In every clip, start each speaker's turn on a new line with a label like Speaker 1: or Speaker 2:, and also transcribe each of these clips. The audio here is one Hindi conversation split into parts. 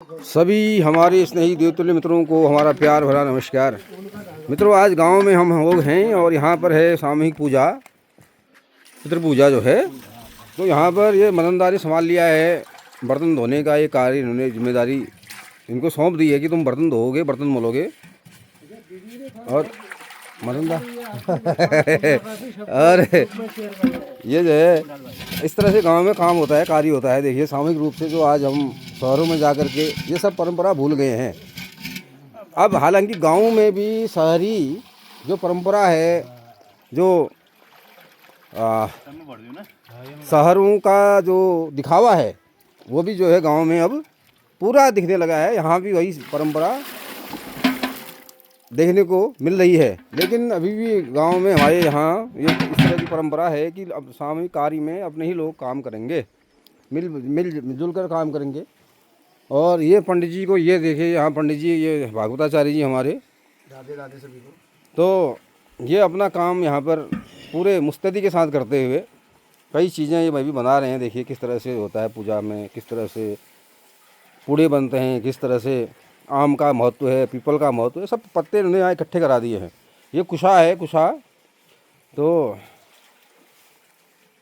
Speaker 1: सभी हमारे स्नेही देवतुल्य मित्रों को हमारा प्यार भरा नमस्कार। मित्रों, आज गांव में हम लोग हैं और यहाँ पर है सामूहिक पूजा, पितृ पूजा जो है। तो यहाँ पर ये मदनदारी संभाल लिया है, बर्तन धोने का ये कार्य इन्होंने जिम्मेदारी इनको सौंप दी है कि तुम बर्तन धोओगे, बर्तन मोलोगे। और मदनदा और ये जो है इस तरह से गांव में काम होता है, कार्य होता है। देखिए सामूहिक रूप से जो आज हम शहरों में जा कर के ये सब परंपरा भूल गए हैं। अब हालांकि गांव में भी शहरी जो परंपरा है, जो शहरों का जो दिखावा है, वो भी जो है गांव में अब पूरा दिखने लगा है। यहाँ भी वही परंपरा देखने को मिल रही है, लेकिन अभी भी गांव में हमारे यहाँ ये इस तरह की परंपरा है कि अब सामूहिक कार्य में अपने ही लोग काम करेंगे, मिलजुल कर काम करेंगे। और ये पंडित जी को ये देखिए, यहाँ पंडित जी ये भागवताचार्य जी हमारे, राधे राधे सभी को। तो ये अपना काम यहाँ पर पूरे मुस्तैदी के साथ करते हुए कई चीज़ें ये भाई भी बना रहे हैं। देखिए किस तरह से होता है पूजा में, किस तरह से पूड़े बनते हैं, किस तरह से आम का महत्व है, पीपल का महत्व है, सब पत्ते उन्होंने यहाँ इकट्ठे करा दिए हैं। ये कुशा है, कुशा। तो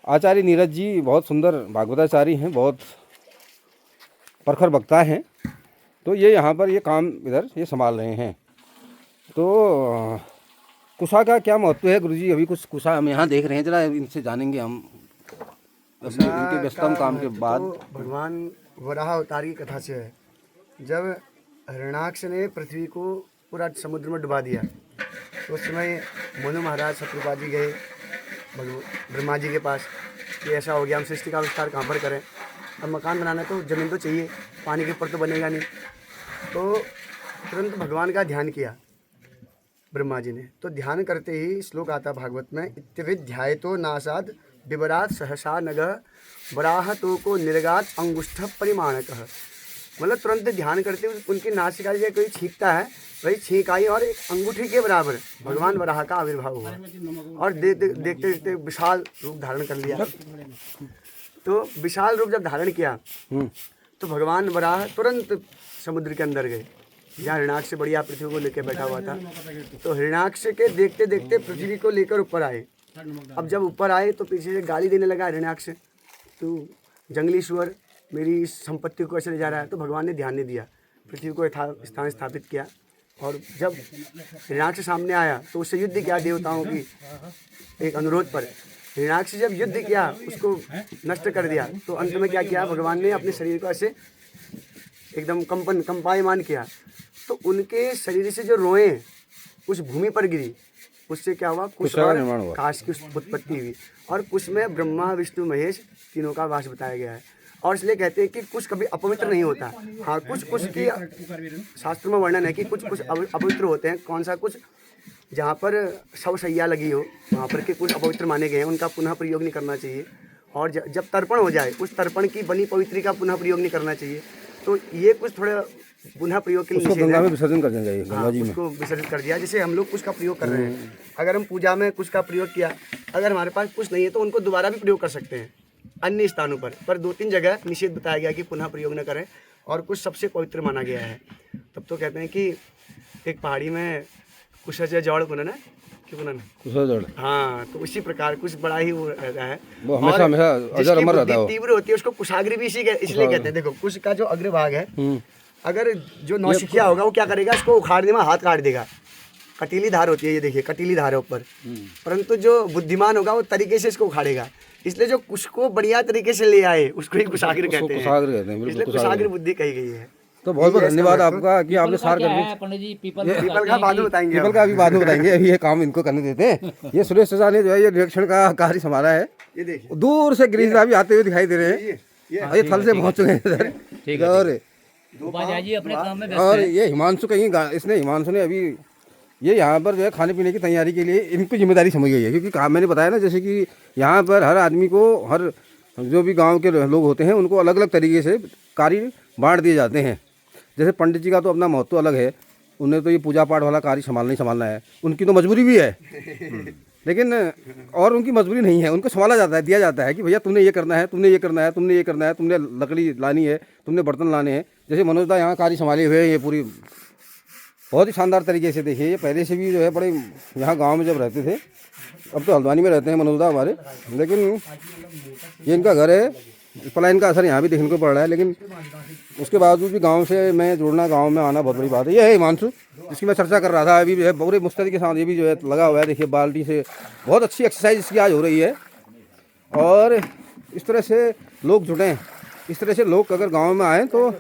Speaker 1: आचार्य नीरज जी बहुत सुंदर भागवताचार्य हैं, बहुत प्रखर वक्ता हैं। तो ये यहाँ पर ये काम इधर ये संभाल रहे हैं। तो कुशा का क्या महत्व है गुरुजी? अभी कुछ कुशा हम यहाँ देख रहे हैं, जरा इनसे जानेंगे हम इनके व्यस्तम काम के बाद।
Speaker 2: तो भगवान वराह अवतार की कथा से है। जब हिरण्याक्ष ने पृथ्वी को पूरा समुद्र में डुबा दिया तो उस समय मनु महाराज शत्रुपा जी गए ब्रह्मा जी के पास कि ऐसा हो गया, हम सृष्टि का विस्तार कहाँ पर करें, अब मकान बनाना तो ज़मीन तो चाहिए, पानी के ऊपर तो बनेगा नहीं। तो तुरंत भगवान का ध्यान किया ब्रह्मा जी ने। तो ध्यान करते ही श्लोक आता भागवत में, इत्यविध्यायतो नासाद विवरात सहसा नग वराह तो को निर्गात अंगुष्ठ परिमाणक। मतलब तुरंत ध्यान करते हुए उनकी नासिका से कोई छींकता है, वही छींक आई और एक अंगूठी के बराबर भगवान वराह का आविर्भाव हुआ और देखते देखते विशाल रूप धारण कर लिया। तो विशाल रूप जब धारण किया तो भगवान वराह तुरंत समुद्र के अंदर गए, जहाँ हिरण्याक्ष से बढ़िया पृथ्वी को लेकर बैठा हुआ था। तो हिरण्याक्ष के देखते देखते पृथ्वी को लेकर ऊपर आए। अब जब ऊपर आए तो पीछे से गाली देने लगा हिरण्याक्ष, तू जंगली सुअर मेरी संपत्ति को कैसे ले जा रहा है। तो भगवान ने ध्यान नहीं दिया, पृथ्वी को स्थान स्थापित किया। और जब हिरण्याक्ष सामने आया तो उससे युद्ध किया देवताओं की एक अनुरोध पर। हिरण्याक्ष जब युद्ध किया, उसको नष्ट कर दिया, तो अंत में क्या किया भगवान ने, अपने शरीर को ऐसे एकदम कंपायमान किया। तो उनके शरीर से जो रोएं उस भूमि पर गिरी, उससे क्या हुआ, कुश और काश की उत्पत्ति हुई। और कुश में ब्रह्मा विष्णु महेश तीनों का वास बताया गया है। और इसलिए कहते हैं कि कुछ कभी अपवित्र नहीं होता। हाँ, कुछ की शास्त्र में वर्णन है कि कुछ अपवित्र होते हैं। कौन सा कुछ? जहाँ पर शवशैया लगी हो वहाँ पर के कुछ अपवित्र माने गए हैं, उनका पुनः प्रयोग नहीं करना चाहिए। और जब तर्पण हो जाए उस तर्पण की बनी पवित्री का पुनः प्रयोग नहीं करना चाहिए। तो ये कुछ थोड़े पुनः प्रयोग के लिए
Speaker 1: गंगा में विसर्जन कर देना चाहिए।
Speaker 2: गंगा जी में उसको विसर्जित कर दिया। जैसे हम लोग कुछ का प्रयोग कर रहे हैं, अगर हम पूजा में कुछ का प्रयोग किया, अगर हमारे पास कुछ नहीं है तो उनको दोबारा भी प्रयोग कर सकते हैं अन्य स्थानों पर 2-3 जगह निषेध बताया गया कि पुनः प्रयोग न करें। और कुछ सबसे पवित्र माना गया है। तब तो कहते हैं कि एक पहाड़ी में कुछ जड़ बुनना क्यों बुनना, हाँ, तो उसी प्रकार कुछ बड़ा ही वो रहता है, वो हमेशा अजर अमर रहता है, तीव्र होती है। उसको कुशाग्र भी इसलिए कहते हैं। देखो कुश का जो अग्रभाग है, अगर जो नौसिखिया होगा वो क्या करेगा, इसको उखाड़ने में हाथ काट देगा। कटीली धार होती है, ये देखिए कटीली धार है ऊपर, परंतु जो बुद्धिमान होगा वो तरीके से इसको उखाड़ेगा। इसलिए जो कुश को बढ़िया तरीके से ले आए उसको ही कुशाग्र कहते हैं। इसलिए कुशाग्र बुद्धि कही गई है।
Speaker 1: तो बहुत बहुत धन्यवाद आपका कि आपने सार कर दिया।
Speaker 3: पंडित जी
Speaker 2: पीपल का बाद में बताएंगे,
Speaker 1: पीपल का अभी बाद में बताएंगे, अभी ये काम इनको करने देते हैं। ये सुरेश चाचा ने जो है ये निरीक्षण का कार्य संभाला है।
Speaker 2: ये देखिए
Speaker 1: दूर से गिरीश भी आते हुए दिखाई दे रहे हैं, ये थल से पहुंच चुके हैं इधर। और ये हिमांशु कहीं इसने हिमांशु ने अभी ये यहाँ पर जो है खाने पीने की तैयारी के लिए इनकी जिम्मेदारी समझ गई है। क्योंकि मैंने बताया ना, जैसे कि यहाँ पर हर आदमी को, हर जो भी गांव के लोग होते हैं उनको अलग अलग तरीके से कार्य बांट दिए जाते हैं। जैसे पंडित जी का तो अपना महत्व अलग है, उन्हें तो ये पूजा पाठ वाला कार्य संभालना है, उनकी तो मजबूरी भी है। लेकिन और उनकी मजबूरी नहीं है, उनको संभाला जाता है, दिया जाता है कि भैया तुमने ये करना है, तुमने ये करना है, तुमने ये करना है, तुमने लकड़ी लानी है, तुमने बर्तन लाने हैं, जैसे मनोज दा यहाँ कार्य संभाले हुए हैं, ये पूरी बहुत ही शानदार तरीके से। देखिए ये पहले से भी जो है बड़े यहाँ गांव में जब रहते थे, अब तो हल्द्वानी में रहते हैं मनोज दा हमारे, लेकिन ये इनका घर है। पलायन का असर यहाँ भी देखने को पड़ रहा है, लेकिन उसके बावजूद भी गांव से मैं जुड़ना, गांव में आना बहुत बड़ी बात है। ये है हिमांशु, जिसकी मैं चर्चा कर रहा था अभी, जो है पूरे मुस्तैदी के साथ ये भी जो है लगा हुआ है। देखिए बाल्टी से बहुत अच्छी एक्सरसाइज इसकी आज हो रही है। और इस तरह से लोग जुटें, इस तरह से लोग अगर गाँव में आएँ तो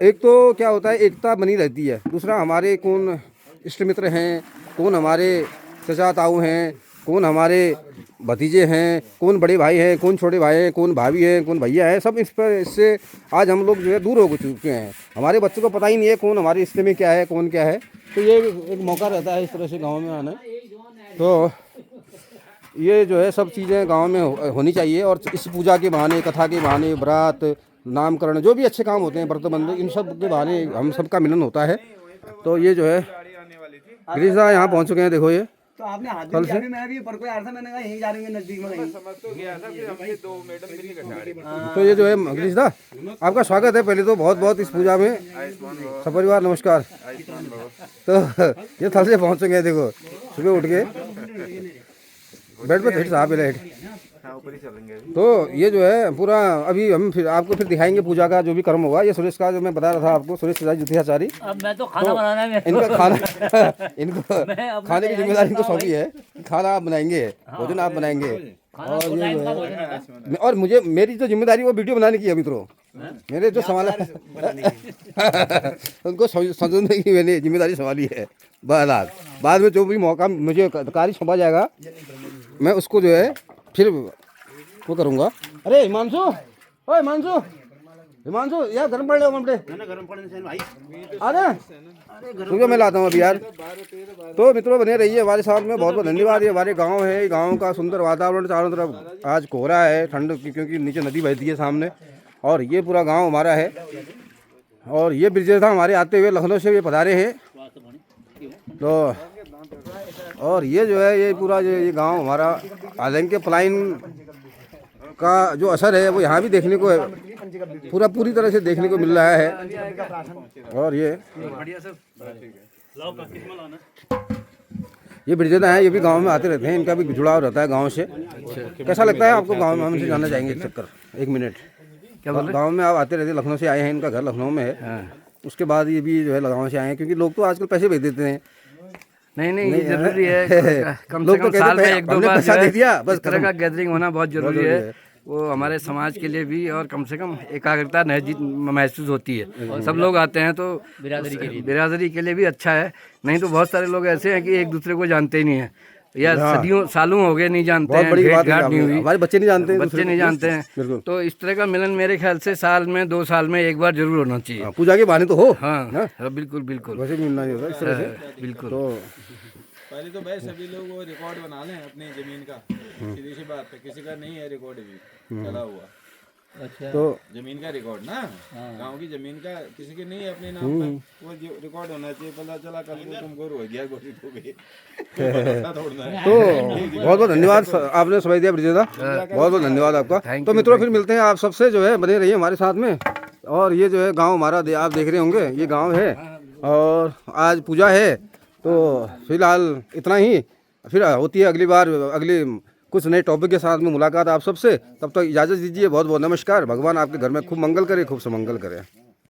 Speaker 1: एक तो क्या होता है, एकता बनी रहती है। दूसरा, हमारे कौन इष्ट मित्र हैं, कौन हमारे चचा ताऊ हैं, कौन हमारे भतीजे हैं, कौन बड़े भाई हैं, कौन छोटे भाई हैं, कौन भाभी हैं, कौन भैया हैं, सब इस पर इससे आज हम लोग जो है दूर हो चुके हैं। हमारे बच्चों को पता ही नहीं है कौन हमारे रिश्ते में क्या है, कौन क्या है। तो ये एक मौका रहता है इस तरह से गाँव में आना। तो ये जो है सब चीज़ें गाँव में होनी चाहिए। और इस पूजा के बहाने, कथा के बहाने, बारात, नामकरण, जो भी अच्छे काम होते हैं, व्रतबंध, इन सब के बहाने हम सबका मिलन होता है। तो ये जो है गिरीश दा यहाँ पहुँच चुके हैं। देखो ये
Speaker 2: तो आपने हाथ दिया, अभी मैं भी पर कोई आया था, मैंने कहा यहीं जा रहे हैं नजदीक में कहीं।
Speaker 1: तो ये जो है गिरीश दा, आपका स्वागत है पहले तो बहुत बहुत इस पूजा में। सपरिवार नमस्कार। तो ये थल से पहुँच चुके हैं। देखो सुबह उठ के बेड पे फिर साहब लाइट। तो ये जो है पूरा अभी हम फिर आपको फिर दिखाएंगे पूजा का जो भी कर्म होगा। ये सुरेश का जो मैं बता रहा था आपको, सुरेश जुतियाचारी।
Speaker 3: अब मैं तो खाना बनाना है
Speaker 1: इनका खाना इनको खाने की जिम्मेदारी इनको सौंपी है। खाना आप बनाएंगे, भोजन आप बनाएंगे। और ये जो है, और मुझे मेरी जो जिम्मेदारी वो वीडियो बनाने की है मित्रों। मेरे जो संभाला उनको समझने की मैंने जिम्मेदारी संभाली है। बाद में जो भी मौका मुझे कार्य सौंपा जाएगा, मैं उसको जो है फिर वो करूँगा। अरे हिमांशु, ओ हिमांशु, हिमांशु यार गर्म पड़ रहे हो कपड़े। अरे रुको मैं लाता हूँ अभी यार। तो मित्रों बने रहिए हमारे साथ में। बहुत बहुत धन्यवाद। ये हमारे गांव है, गांव का सुंदर वातावरण, चारों तरफ आज कोहरा है, ठंड क्योंकि नीचे नदी बहती है सामने। और ये पूरा गांव हमारा है। और ये ब्रिजेश था हमारे आते हुए लखनऊ से ये पधारे हैं। तो और ये जो है ये पूरा जो ये गांव हमारा, हालांकि पलायन का जो असर है वो यहाँ भी देखने को पूरी तरह से देखने को मिल रहा है। और ये ब्रिजेदा है, ये भी गांव में आते रहते हैं, इनका भी जुड़ाव रहता है गांव से। कैसा लगता है आपको गांव में? हमसे जानना चाहेंगे एक चक्कर, एक मिनट। क्या बोल? गाँव में आप आते रहते, लखनऊ से आए हैं, इनका घर लखनऊ में है। उसके बाद ये भी जो है गाँव से आए हैं, क्योंकि लोग तो आजकल पैसे भेज देते हैं।
Speaker 4: नहीं ये जरूरी है। कम से कम साल में एक दो बार
Speaker 1: पैसा दे दिया बस,
Speaker 4: इस तरह का गैदरिंग होना बहुत जरूरी है। वो हमारे समाज के लिए भी, और कम से कम एकाग्रता महसूस होती है। सब लोग आते हैं तो बिरादरी के लिए भी अच्छा है। नहीं तो बहुत सारे लोग ऐसे हैं कि एक दूसरे को जानते ही नहीं है, या सदियों सालों हो गए नहीं जानते हैं, भेंट घाट नहीं हुई,
Speaker 1: हमारे बच्चे नहीं जानते हैं,
Speaker 4: बच्चे नहीं जानते हैं। तो इस तरह का मिलन मेरे ख्याल से साल में 2 साल में एक बार जरूर होना चाहिए।
Speaker 1: पूजा के बहाने तो हो।
Speaker 4: हाँ बिल्कुल बिल्कुल,
Speaker 1: वैसे भी मिलना नहीं होता इस तरह से।
Speaker 4: बिल्कुल।
Speaker 1: तो
Speaker 5: पहले तो भाई सभी लोग वो रिकॉर्ड बना लें अपनी जमीन का। सीधी सी बात है, किसी का नहीं है रिकॉर्ड भी चला हुआ।
Speaker 3: अच्छा,
Speaker 1: तो
Speaker 5: जमीन का रिकॉर्ड ना, गांव की जमीन का किसी के नहीं है अपने नाम पर, वो रिकॉर्ड होना चाहिए। पता चला कल को तुमको रो गया, गोली हो गई
Speaker 1: तो बहुत बहुत धन्यवाद आपने समय दिया ब्रिजेदा, बहुत बहुत धन्यवाद आपका। तो मित्रों फिर मिलते हैं आप सबसे, जो है बने रहिए हमारे साथ में। और ये जो है गांव हमारा आप देख रहे होंगे, ये गांव है और आज पूजा है। तो फिलहाल इतना ही, फिर होती है अगली बार अगली कुछ नए टॉपिक के साथ में मुलाकात आप सबसे। तब तक इजाज़त दीजिए। बहुत बहुत नमस्कार। भगवान आपके घर में खूब मंगल करे, खूब सुमंगल करे।